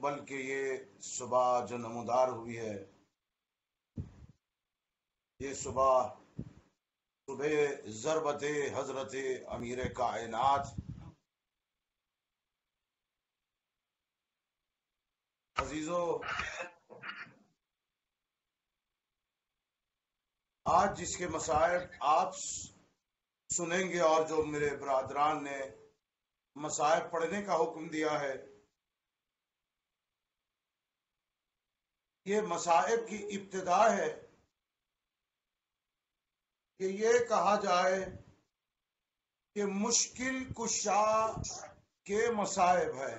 بلکہ یہ صبح جو نمودار ہوئی ہے، یہ صبح ضربت حضرت امیر کائنات عزیزو، آج جس کے مصائب آپ سنیں گے اور جو میرے برادران نے مصائب پڑھنے کا حکم دیا ہے، یہ مصائب کی ابتدا ہے کہ یہ کہا جائے کہ مشکل کشا کے مصائب ہے،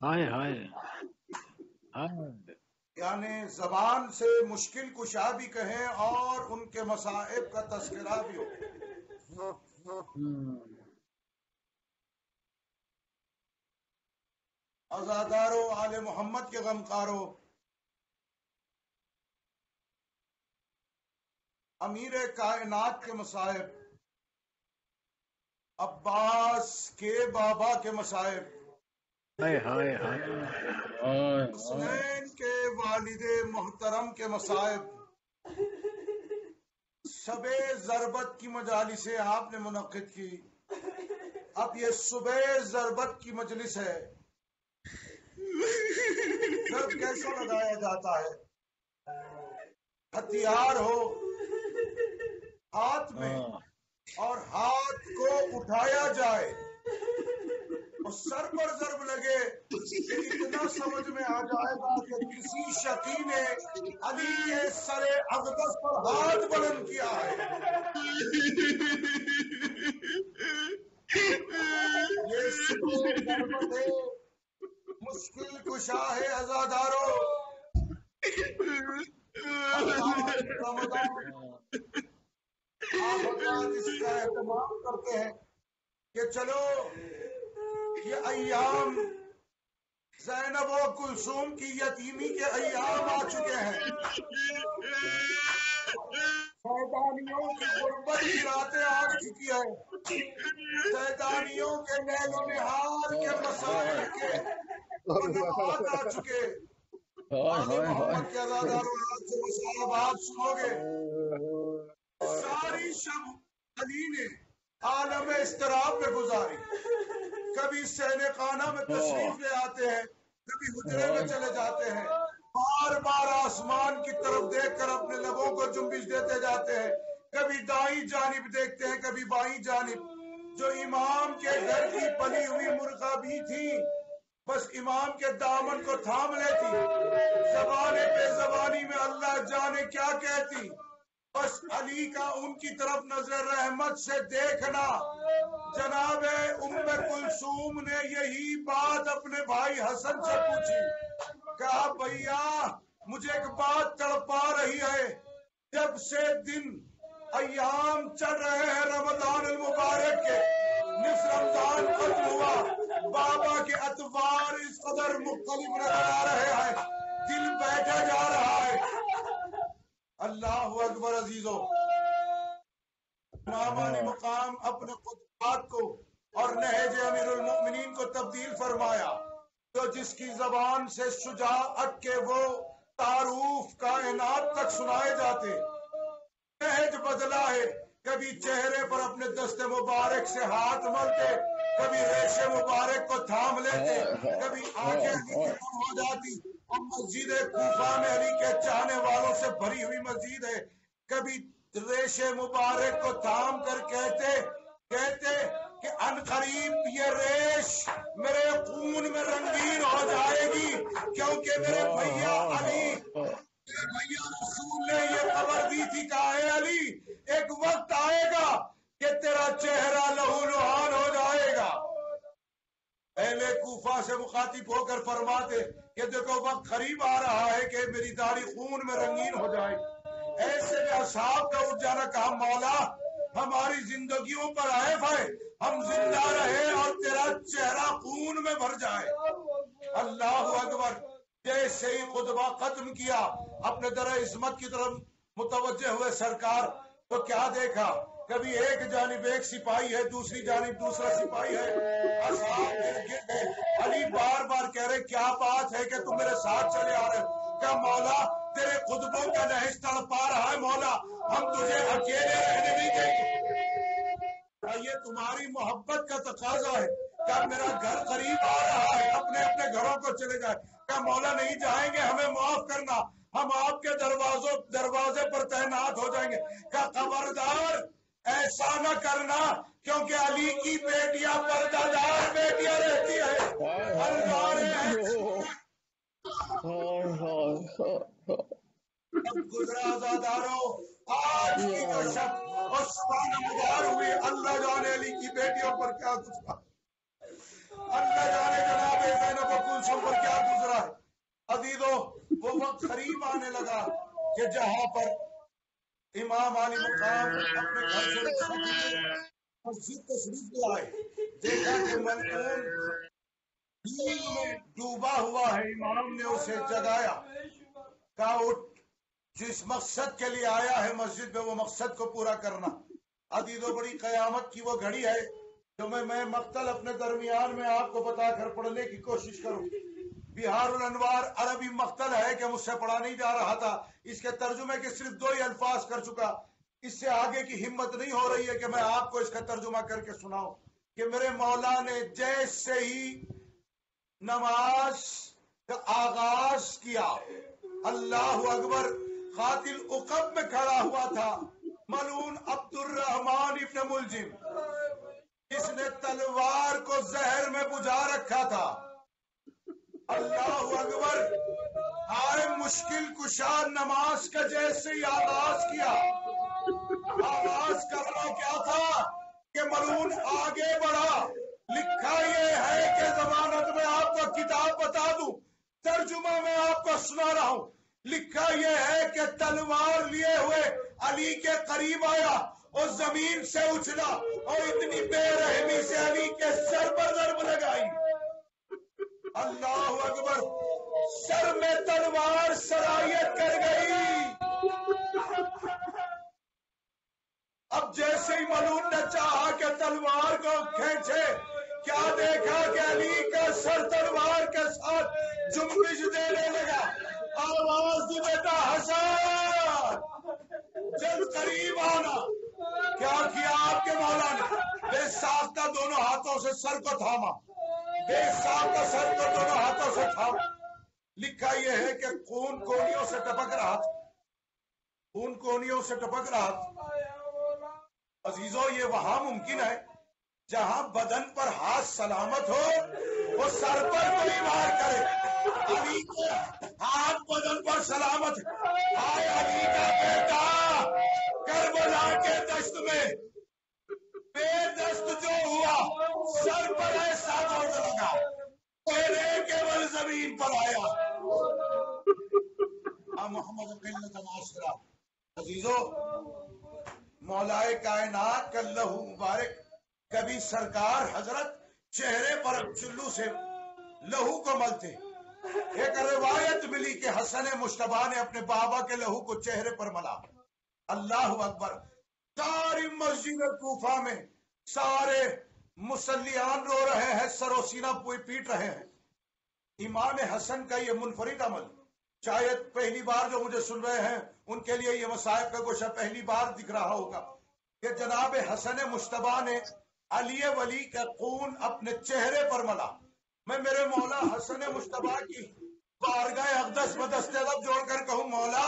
ہائے ہائے یعنی زبان سے مشکل کشا بھی کہیں اور ان کے مصائب کا تذکرہ بھی ہو۔ عزادارو، آل محمد کے غمخارو، امیر کائنات کے مصائب، عباس کے بابا کے مصائب، حسنین کے والد محترم کے مصائب، شب ضربت کی مجالسیں آپ نے منعقد کی، اب یہ صبح ضربت کی مجلس ہے۔ ضرب کیسا لگایا جاتا ہے؟ ہتھیار ہو ہاتھ میں اور ہاتھ کو اٹھایا جائے اور سر پر ضرب لگے کہ اتنا سمجھ میں آ جائے گا کہ کسی شقی نے علی کے سر اقدس پر ہاتھ بلند کیا ہے۔ یہ صبح ضربت ہے، مشکل کشا ہے عزادارو۔ رمضان آپ حضرات اس کا اہتمام کرتے ہیں کہ چلو یہ ایام زینب و کلثوم کی یتیمی کے ایام آ چکے ہیں، سیدانیوں کی غربت کی راتیں آ چکی ہے، سیدانیوں کے نیل و نہار کے مسائل کے انعامات آ چکے۔ آل محمد کے عزاداروں، آج سے مصائب آپ سنو گے۔ ساری شب علی نے عالم اضطراب میں گزاری، کبھی سہنے خانہ میں تشریف لے آتے ہیں، کبھی حجرے میں چلے جاتے ہیں، بار بار آسمان کی طرف دیکھ کر اپنے لبوں کو جنبش دیتے جاتے ہیں، کبھی دائیں جانب دیکھتے ہیں، کبھی بائیں جانب۔ جو امام کے گھر کی پلی ہوئی مرغا بھی تھی، بس امام کے دامن کو تھام لیتی، زبانے پہ زبانی میں اللہ جانے کیا کہتی، بس علی کا ان کی طرف نظر رحمت سے دیکھنا۔ جناب ام کلثوم نے یہی بات اپنے بھائی حسن سے پوچھی، کہا بھیا مجھے ایک بات تڑپا رہی ہے، جب سے دن ایام چل رہے ہیں رمضان المبارک کے، نصف رمضان ختم ہوا، بابا کے اطوار اس قدر مختلف نظر آ رہے ہیں، دل بیٹھا جا رہا ہے۔ اللہ اکبر عزیزو، امامان مقام اپنے خطبات کو اور نہج امیر المؤمنین کو تبدیل فرمایا، تو جس کی زبان سے شجاعت کے وہ تعارف کائنات تک سنائے جاتے، نہج بدلا ہے، کبھی چہرے پر اپنے دست مبارک سے ہاتھ ملتے، کبھی ریش مبارک کو تھام لیتے، کبھی آنکھیں ہو جاتی اور مسجد کوفہ میں علی کے چاہنے والوں سے بھری ہوئی مسجد ہے، کبھی ریش مبارک کو تھام کر کہتے کہ ان قریب یہ ریش میرے خون میں رنگین ہو جائے گی، کیونکہ میرے بھیا علی، میرے بھیا رسول نے یہ خبر دی تھی کہ اے علی ایک وقت آئے گا کہ تیرا چہرہ لہو لہان ہو جائے گا۔ اہل کوفہ سے مخاطب ہو کر فرماتے کہ دیکھو وقت قریب آ رہا ہے کہ میری داڑھی خون میں رنگین ہو جائے۔ ایسے میں اصحاب کا اٹھ جانا، کہا مولا ہماری زندگیوں پر عیب ہے، ہم زندہ رہے اور تیرا چہرہ خون میں بھر جائے۔ اللہ اکبر۔ جیسے ہی خطبہ ختم کیا، اپنے در عظمت کی طرف متوجہ ہوئے سرکار، تو کیا دیکھا، کبھی ایک جانب ایک سپاہی ہے، دوسری جانب دوسرا سپاہی ہے، اصحاب گر گئے، علی بار بار کہہ رہے کیا بات ہے کہ تم میرے ساتھ چلے آ رہے ہو؟ کیا مولا تیرے قطبوں کا نہج تڑپا رہا ہے مولا، ہم تجھے اکیلے رہنے نہیں دیں گے۔ یہ تمہاری محبت کا تقاضا ہے، کیا میرا گھر قریب آ رہا ہے، اپنے اپنے گھروں کو چلے جائے۔ کیا مولا نہیں جائیں گے، ہمیں معاف کرنا، ہم آپ کے دروازے پر تعینات ہو جائیں گے۔ کیا خبردار ایسا نہ کرنا، کیونکہ علی کی بیٹیاں پردہ دار بیٹیاں رہتی ہے۔ اللہ نے گزرا آزاداروں، آج کی جو شب اس نمودار ہوئی، اللہ جانے علی کی بیٹیوں پر کیا گزرا، اللہ جانے جناب زینب و کلثوم پر کیا گزرا ہے۔ عزیزو، وہ وقت قریب آنے لگا کہ جہاں پر امام علی مقام اپنے گھر سے رخصت ہوئے، مسجد تشریف لے آئے، دیکھا کہ ملعون نیند میں ڈوبا ہوا ہے۔ امام نے اسے جگایا، کہا اٹھ، جس مقصد کے لیے آیا ہے مسجد میں وہ مقصد کو پورا کرنا۔ عزیزو، بڑی قیامت کی وہ گھڑی ہے جو میں مقتل اپنے درمیان میں آپ کو بتا کر پڑھنے کی کوشش کروں۔ بہار الانوار عربی مقتل ہے کہ مجھ سے پڑھا نہیں جا رہا تھا، اس کے ترجمے کے صرف 2 ہی الفاظ کر چکا، اس سے آگے کی ہمت نہیں ہو رہی ہے کہ میں آپ کو اس کا ترجمہ کر کے سناؤں کہ میرے مولا نے جیسے ہی نماز کا آغاز کیا، اللہ اکبر، قاتل عقب میں کھڑا ہوا تھا ملعون عبد الرحمن ابن ملجم، جس نے تلوار کو زہر میں بجھا رکھا تھا۔ اللہ اکبر، آئے مشکل کشا نماز کا جیسے ہی آغاز کیا، آغاز کرنا کیا تھا کہ ملعون آگے بڑھا۔ لکھا یہ ہے کہ ضمانت میں آپ کو کتاب بتا دوں، ترجمہ میں آپ کو سنا رہا ہوں۔ لکھا یہ ہے کہ تلوار لیے ہوئے علی کے قریب آیا اور زمین سے اچھلا اور اتنی بے رحمی سے علی کے سر پر ضرب لگائی۔ اللہ اکبر، سر میں تلوار سرایت کر گئی۔ اب جیسے ہی ملعون نے چاہا کہ تلوار کو کھینچے، کیا دیکھا کہ علی کا سر تلوار کے ساتھ جنبش دینے لگا۔ آواز دی بیٹا حسن، جلد قریب آنا۔ کیا کیا آپ کے مولا نے؟ بے ساختہ دونوں ہاتھوں سے سر کو تھاما، بے ساختہ سر کو دونوں ہاتھوں سے تھاما۔ لکھا یہ ہے کہ خون کونیوں سے ٹپک رہا تھا، خون کونیوں سے ٹپک رہا تھا۔ عزیزو، یہ وہاں ممکن ہے جہاں بدن پر ہاتھ سلامت ہو، وہ سر پر کوئی وار کرے۔ علی کے ہاتھ بدن پر سلامت ہے۔ آئے علی کا بیٹا کربلا کے دشت میں بے دست جو ہوا، سر پر ایسا درد لگا، تیرے کیول زمین پر آیا۔ محمد قلت معاشرہ۔ عزیزو، مولائے کائنات کا لہو مبارک، کبھی سرکار حضرت چہرے پر چلو سے لہو کو ملتے۔ ایک روایت ملی کہ حسن مجتبیٰ نے اپنے بابا کے لہو کو چہرے پر ملا۔ اللہ اکبر، ساری مسجد کوفہ میں سارے مصلیان رو رہے ہیں، سر و سینہ پیٹ رہے ہیں۔ امام حسن کا یہ منفرد عمل، شاید پہلی بار جو مجھے سن رہے ہیں ان کے لیے یہ مصائب کا گوشہ پہلی بار دکھ رہا ہوگا کہ جناب حسن مجتبیٰ نے علی ولی کا خون اپنے چہرے پر ملا۔ میں میرے مولا حسن مجتبیٰ کی بارگاہ اقدس میں دستِ جوڑ کر کہوں، مولا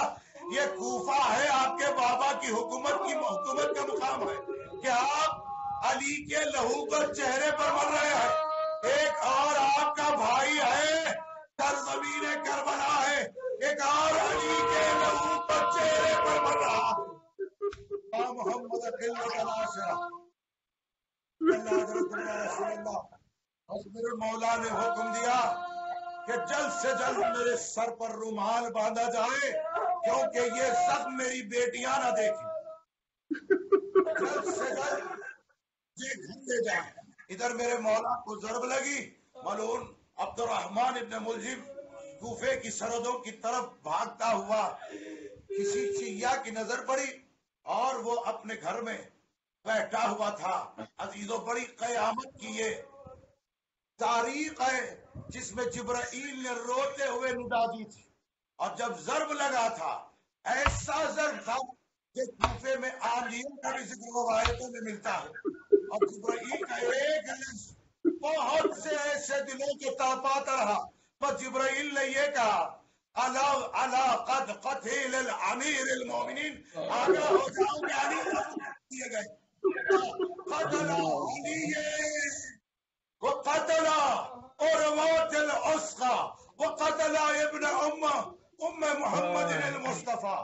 یہ کوفہ ہے، آپ کے بابا کی حکومت کا مقام ہے کہ آپ علی کے لہو کو چہرے پر مل رہے ہیں۔ ایک اور آپ کا بھائی ہے، سرزمین کربلا ہے، ایک اور علی کے لہو کو چہرے پر مل رہا۔ محمد قلت معاشرہ، اللہ حضرت رسول اللہ حضرت مولا نے حکم دیا کہ جلد سے جلد میرے سر پر رومال باندھا جائے، کیونکہ یہ زخم میری بیٹیاں نہ دیکھیں۔ جلد سے جلد یہ گھنٹے جائیں۔ ادھر میرے مولا کو ضرب لگی، ملعون عبد الرحمن ابن ملجم کوفے کی سرحدوں کی طرف بھاگتا ہوا کسی شیعہ کی نظر پڑی اور وہ اپنے گھر میں بیٹھا ہوا تھا۔ عزیزو، بڑی قیامت کی یہ تاریخ ہے جس میں جبرائیل نے روتے ہوئے ندا دی تھی، اور جب ضرب لگا تھا ایسا ضرب تھا کہ کوفے میں آندھیوں کا بھی ذکر روایتوں میں ملتا ہے، اور جبرائیل کا ایک لفظ بہت سے ایسے دلوں کو تڑپاتا رہا، بس جبرائیل نے یہ کہا الا قد قتل الامیر المومنین، آگاہ ہو جاؤ کہ علی دیے گئے، قتل علی وقتل عروة العسقى وقتل ابن ام محمد المصطفیٰ۔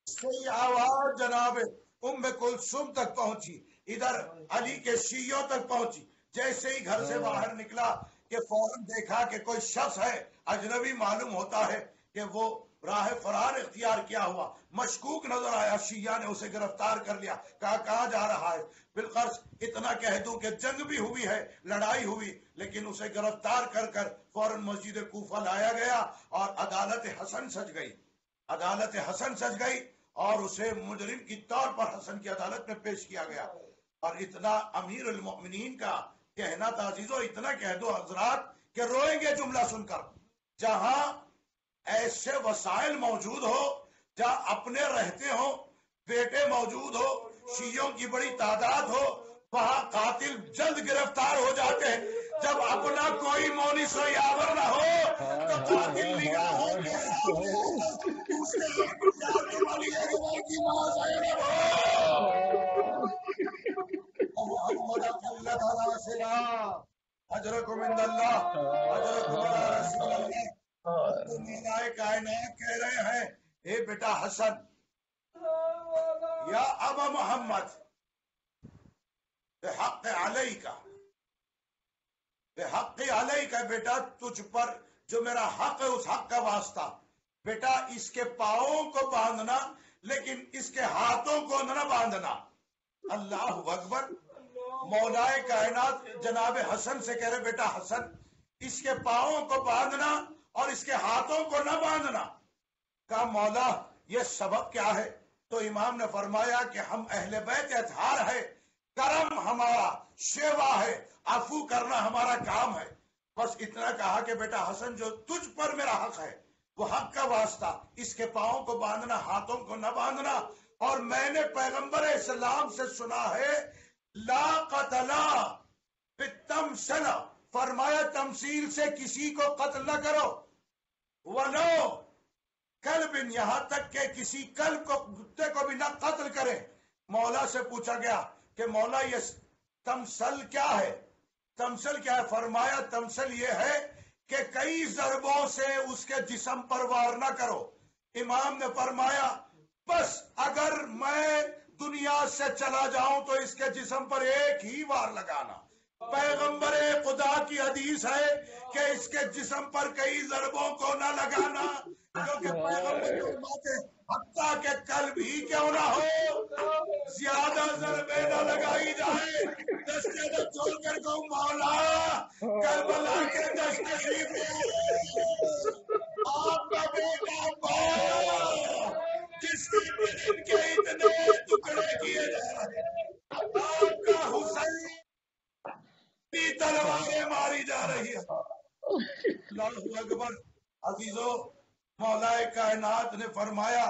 صحیح آواز جناب ام کلثوم تک پہنچی، ادھر علی کے شیعوں تک پہنچی۔ جیسے ہی گھر سے باہر نکلا کہ فوراً دیکھا کہ کوئی شخص ہے، اجنبی معلوم ہوتا ہے کہ وہ راہ فرار اختیار کیا ہوا، مشکوک نظر آیا، شیعہ نے اسے گرفتار کر لیا، کہا کہاں جا رہا ہے؟ بالخرص اتنا کہہ دوں کہ جنگ بھی ہوئی ہے، لڑائی ہوئی، لیکن اسے گرفتار کر کر فوراً مسجد کوفہ لایا گیا اور عدالت حسن سج گئی، عدالت حسن سج گئی اور اسے مجرم کی طور پر حسن کی عدالت میں پیش کیا گیا۔ اور اتنا امیر المؤمنین کا کہنا تھا عزیزو، اتنا کہہ دو حضرات کہ روئیں گے جملہ سن کر، جہاں ایسے وسائل موجود ہو، جہاں اپنے رہتے ہو، بیٹے موجود ہو، شیعوں کی بڑی تعداد ہو، وہاں قاتل جلد گرفتار ہو جاتے ہیں۔ جب اپنا کوئی مونس و یاور نہ ہو تو قاتل نگاہوں کے اجرکم عند اللہ، اجرکم علی رسول اللہ۔ مولا کائنات کہہ رہے ہیں اے بیٹا حسن، یا ابا محمد، بحق علیکا، بحق علیکا، بیٹا تجھ پر جو میرا حق ہے اس حق کا واسطہ، بیٹا اس کے پاؤں کو باندھنا لیکن اس کے ہاتھوں کو نہ باندھنا۔ اللہ اکبر۔ مولا کائنات جناب حسن سے کہہ رہے بیٹا حسن، اس کے پاؤں کو باندھنا اور اس کے ہاتھوں کو نہ باندھنا۔ کہا مولا یہ سبب کیا ہے؟ تو امام نے فرمایا کہ ہم اہل بیت اطہار ہے، کرم ہمارا شیوا ہے، عفو کرنا ہمارا کام ہے۔ بس اتنا کہا کہ بیٹا حسن جو تجھ پر میرا حق ہے وہ حق کا واسطہ، اس کے پاؤں کو باندھنا، ہاتھوں کو نہ باندھنا۔ اور میں نے پیغمبر اسلام سے سنا ہے لا قتلا بالتمثل، فرمایا تمثیل سے کسی کو قتل نہ کرو، ولو کلب، یہاں تک کہ کسی کلب کو، کتے کو بھی نہ قتل کرے۔ مولا سے پوچھا گیا کہ مولا یہ تمثل کیا ہے؟ تمثل کیا ہے؟ فرمایا تمثل یہ ہے کہ کئی ضربوں سے اس کے جسم پر وار نہ کرو۔ امام نے فرمایا بس اگر میں دنیا سے چلا جاؤں تو اس کے جسم پر ایک ہی وار لگانا۔ پیغمبر خدا کی حدیث ہے کہ اس کے جسم پر کئی ضربوں کو نہ لگانا، کیونکہ پیغمبر فرماتے حتیٰ کہ قلب ہی کیوں نہ ہو زیادہ ضربیں نہ لگائی جائے۔ دستے نہ چھوڑ کر کو مولا کربلا کے دشت شریف آپ کا بیٹا جس کے بدن کے اتنے ٹکڑے کیے جا رہے ہیں، آپ کا حسین بھی تلواریں ماری جا رہی ہے۔ اللہ اکبر۔ عزیزو، مولا کائنات نے فرمایا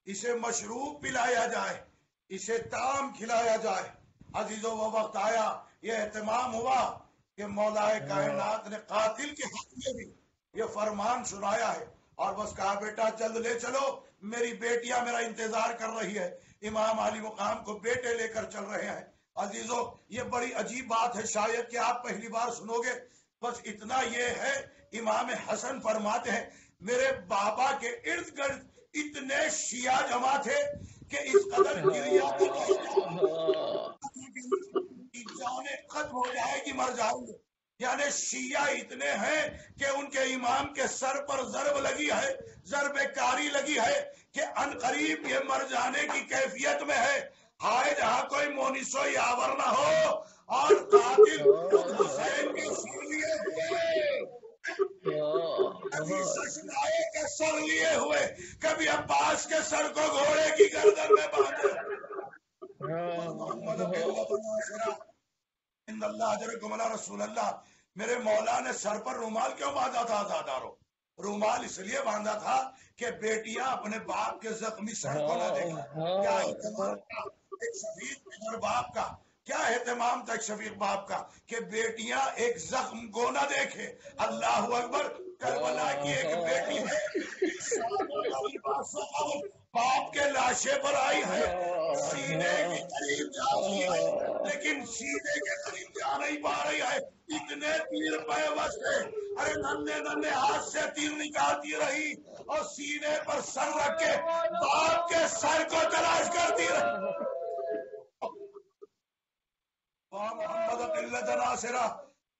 اسے مشروب پلایا جائے، اسے طعام کھلایا جائے۔ عزیزو وہ وقت آیا، یہ اہتمام ہوا کہ مولا کائنات نے قاتل کے حق میں بھی یہ فرمان سنایا ہے، اور بس کہا بیٹا جلد لے چلو، میری بیٹیاں میرا انتظار کر رہی ہے۔ امام علی مقام کو بیٹے لے کر چل رہے ہیں۔ عزیزو یہ بڑی عجیب بات ہے، شاید کہ آپ پہلی بار سنو گے۔ بس اتنا یہ ہے، امام حسن فرماتے ہیں میرے بابا کے ارد گرد اتنے شیعہ جمع تھے کہ اس قدر گریا جانیں ختم ہو جائے گی، مر جاؤں گے۔ یعنی شیعہ اتنے ہیں کہ ان کے امام کے سر پر ضرب لگی ہے، ضرب کاری لگی ہے کہ ان قریب یہ مر جانے کی کیفیت میں ہے۔ ہائے جہاں کوئی مونس و یاور نہ ہو اور قاتل حسین کے سر لیے ہوئے، کبھی سشنائے کے سر لیے ہوئے، کبھی عباس کے سر کو گھوڑے کی گردن میں باندھے۔ ان اللہ اجرکم علی رسول اللہ۔ میرے مولا نے سر پر رومال کیوں باندھا تھا عزادارو؟ رومال اس لیے باندھا تھا کہ بیٹیاں اپنے باپ کے زخمی سر کو نہ دیکھیں. کیا اہتمام تھا ایک شفیق باپ کا، کیا اہتمام تھا ایک شفیق باپ کا کہ بیٹیاں ایک زخم کو نہ دیکھے. اللہ اکبر. کربلا کی ایک بیٹی ہے باپ کے لاشے پر آئی ہے، سینے کے قریب جا رہی ہے لیکن سینے کے قریب جا نہیں پا رہی ہے، اتنے تیر پہ بس ہے. ارے ننے ننے ہاتھ سے تیر نکالتی رہی اور سینے پر سر رکھ کے باپ کے سر کو تلاش کرتی رہی. محمد قلت ناصرہ.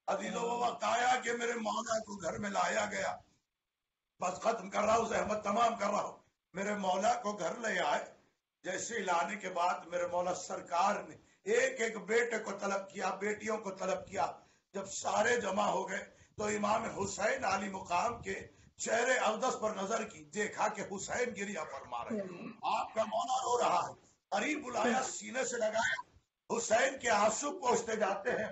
عزیزو وہ وقت آیا کہ میرے مولا کو گھر میں لایا گیا. بس ختم کر رہا ہوں، زحمت تمام کر رہا ہوں. میرے مولا کو گھر لے آئے. جیسے لانے کے بعد میرے مولا سرکار نے ایک ایک بیٹے کو طلب کیا، بیٹیوں کو طلب کیا. جب سارے جمع ہو گئے تو امام حسین علی مقام کے چہرے اقدس پر نظر کی، دیکھا کہ حسین گریہ فرما رہے ہیں، آپ کا مولا رو رہا ہے. قریب بلایا، سینے سے لگایا، حسین کے آنسو پوچھتے جاتے ہیں.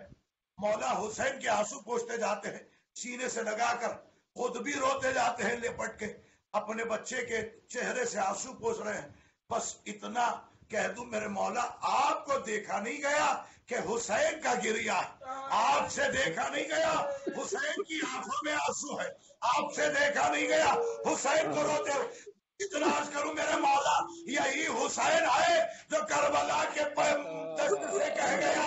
مولا حسین کے آنسو پوچھتے جاتے ہیں، سینے سے لگا کر خود بھی روتے جاتے ہیں، لپٹ کے اپنے بچے کے چہرے سے آنسو پوچھ رہے ہیں. بس اتنا کہہ دوں میرے مولا، آپ کو دیکھا نہیں گیا کہ حسین کا گریہ، آپ سے دیکھا نہیں گیا حسین کی آنکھوں میں آنسو ہے، آپ سے دیکھا نہیں گیا حسین کو روتے ہوئے. اتنا عرض کروں میرے مولا، یہی حسین ہے جو کربلا کے دشت سے کہہ گیا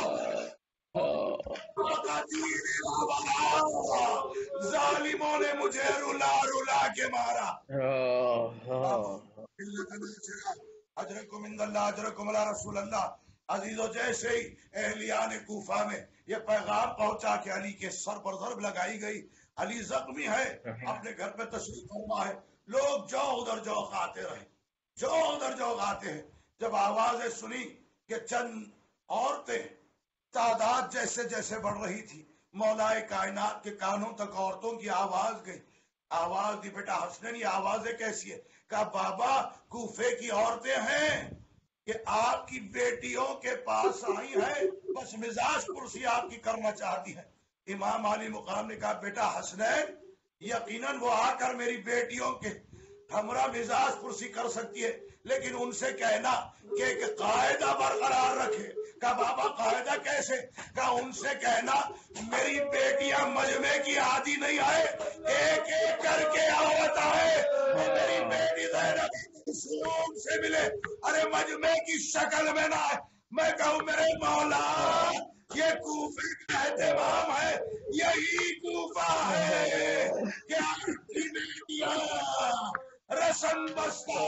ظالموں نے مجھے رلا رلا کے مارا. اجرکم عند اللہ اجرکم علی رسول اللہ. عزیزو جیسے ہی اہلیان کوفہ میں یہ پیغام پہنچا کہ علی کے سر پر ضرب لگائی گئی، علی زخمی ہے، اپنے گھر پہ تشریف فرما ہے، لوگ جو ادھر جو آتے رہے، جو ادھر جو آتے ہیں. جب آوازیں سنی کہ چند عورتیں تعداد جیسے جیسے بڑھ رہی تھی، مولا کائنات کے کانوں تک عورتوں کی آواز گئی. آواز دی بیٹا حسنین یہ آوازیں کیسی ہے؟ کہا بابا کوفے کی عورتیں ہیں کہ آپ کی بیٹیوں کے پاس آئی ہیں، بس مزاج پرسی آپ کی کرنا چاہتی ہیں. امام علی مقام نے کہا بیٹا حسنین یقیناً وہ آ کر میری بیٹیوں کے ہمراہ مزاج پرسی کر سکتی ہے، لیکن ان سے کہنا کہ ایک قاعدہ برقرار رکھے. کہا بابا قاعدہ کیسے؟ کہا ان سے کہنا میری بیٹیاں مجمع کی عادی نہیں آئے، ایک ایک کر کے آتا ہے، میری بیٹی زینب سے ملے، ارے مجمع کی شکل میں نہ. میں کہوں میرے مولا یہ کوفے کا اہتمام ہے، یہی کوفہ ہے کہ آپ کی بیٹیاں رسم بستہ